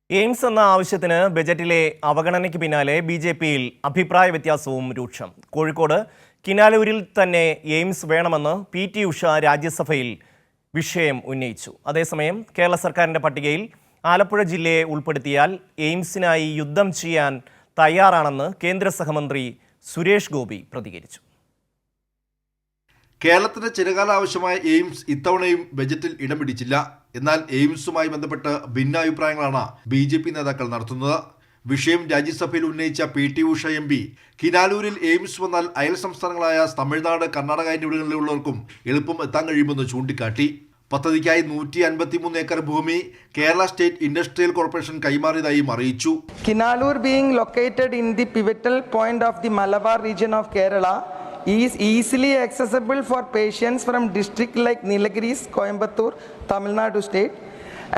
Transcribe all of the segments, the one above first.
AIIMS എന്ന ആവശ്യത്തിന് ബജറ്റിലെ അവഗണനയ്ക്ക് പിന്നാലെ ബി.ജെ.പിയിൽ അഭിപ്രായ വ്യത്യാസവും രൂക്ഷം. കോഴിക്കോട് കിനാലൂരിൽ തന്നെ എയിംസ് വേണമെന്ന് പി.ടി. ഉഷ രാജ്യസഭയിൽ വിഷയം ഉന്നയിച്ചു. അതേസമയം കേരള സർക്കാരിന്റെ പട്ടികയിൽ ആലപ്പുഴ ജില്ലയെ ഉൾപ്പെടുത്തിയാൽ എയിംസിനായി യുദ്ധം ചെയ്യാൻ തയ്യാറാണെന്ന് കേന്ദ്ര സഹമന്ത്രി സുരേഷ് ഗോപി പ്രതികരിച്ചു. കേരളത്തിന് ചിരകാല ആവശ്യമായ എയിംസ് ഇത്തവണയും ബജറ്റിൽ ഇടം പിടിച്ചില്ല. എന്നാൽ എയിംസുമായി ബന്ധപ്പെട്ട് ഭിന്നാഭിപ്രായങ്ങളാണ് ബി.ജെ.പി. നേതാക്കൾ നടത്തുന്നത്. വിഷയം രാജ്യസഭയിൽ ഉന്നയിച്ച പി.ടി. ഉഷ എം.പി കിനാലൂരിൽ എയിംസ് വന്നാൽ അയൽ സംസ്ഥാനങ്ങളായ തമിഴ്നാട്, കർണാടക എന്നിവിടങ്ങളിലുള്ളവർക്കും എളുപ്പം എത്താൻ കഴിയുമെന്ന് ചൂണ്ടിക്കാട്ടി. പദ്ധതിക്കായി 153 ഏക്കർ ഭൂമി കേരള സ്റ്റേറ്റ് ഇൻഡസ്ട്രിയൽ കോർപ്പറേഷൻ കൈമാറിയതായും അറിയിച്ചു. Kinalur being located in the pivotal point of the Malabar region of Kerala is easily accessible for patients from districts like Nilgiris, Coimbatore, Tamil Nadu state,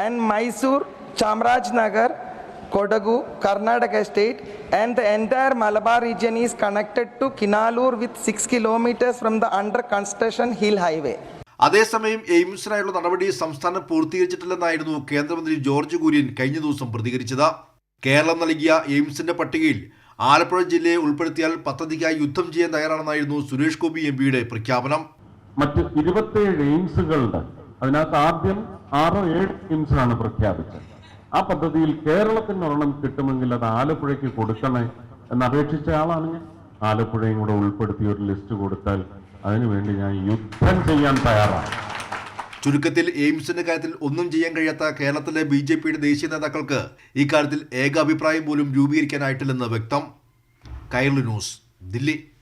and Mysore, Chamarajanagar, Kodagu, Karnataka state, and the entire Malabar region is connected to Kinalur with 6 kilometers from the under construction Hill Highway. അതേസമയം എയിംസിനായുള്ള നടപടി സംസ്ഥാനം പൂർത്തീകരിച്ചിട്ടില്ലെന്നായിരുന്നു കേന്ദ്രമന്ത്രി George Kurian കഴിഞ്ഞ ദിവസം പ്രതികരിച്ചത്. കേരളം നൽകിയ എയിംസിന്റെ പട്ടികയിൽ ആലപ്പുഴ ജില്ലയെ ഉൾപ്പെടുത്തിയാൽ പദ്ധതിക്കായി യുദ്ധം ചെയ്യാൻ തയ്യാറാണെന്നായിരുന്നു സുരേഷ് ഗോപി എം.പിയുടെ പ്രഖ്യാപനം. മറ്റ് 27 എയിംസുകളുണ്ട്. അതിനകത്ത് ആദ്യം 6-7 എയിംസാണ് പ്രഖ്യാപിച്ചത്. ആ പദ്ധതിയിൽ കേരളത്തിന് ഒരെണ്ണം കിട്ടുമെങ്കിൽ അത് ആലപ്പുഴയ്ക്ക് കൊടുക്കണേ എന്നപേക്ഷിച്ച ആളാണ് ഞാൻ. ആലപ്പുഴയും കൂടെ ഉൾപ്പെടുത്തി ഒരു ലിസ്റ്റ് കൊടുത്താൽ അതിനുവേണ്ടി ഞാൻ യുദ്ധം ചെയ്യാൻ തയ്യാറാണ്. ചുരുക്കത്തിൽ എയിംസിന്റെ കാര്യത്തിൽ ഒന്നും ചെയ്യാൻ കഴിയാത്ത കേരളത്തിലെ ബി.ജെ.പിയുടെ ദേശീയ നേതാക്കൾക്ക് ഇക്കാര്യത്തിൽ ഏകാഭിപ്രായം പോലും രൂപീകരിക്കാനായിട്ടില്ലെന്ന് വ്യക്തം. കൈരളി ന്യൂസ്, ദില്ലി.